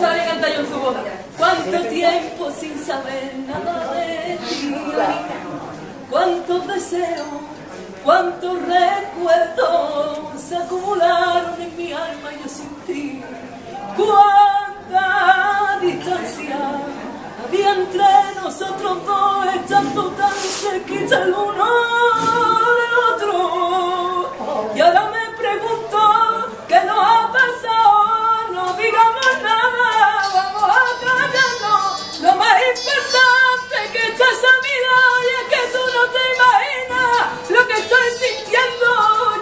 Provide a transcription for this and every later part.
sabe cantar yo en su boda. Cuánto tiempo sin saber nada de ti, cuántos deseos, cuántos recuerdos se acumularon en mi alma y yo sin ti. Cuánta distancia había entre nosotros dos, estando tan cerquita el uno del otro. Y ahora me pregunto qué nos ha pasado. No digamos nada, vamos a callarnos. Lo más importante es que estás a mi lado y es que tú no te imaginas lo que estoy sintiendo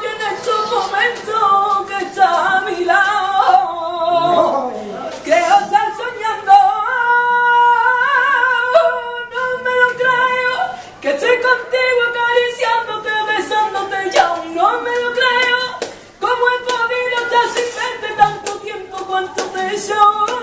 yo en estos momentos que estás a mi lado. Creo estar soñando, no me lo creo, que estoy contigo acariciándote, besándote, ya aún no me lo creo. ¿Cómo he podido estar sin verte tanto tiempo? ¿Cuánto te he hecho?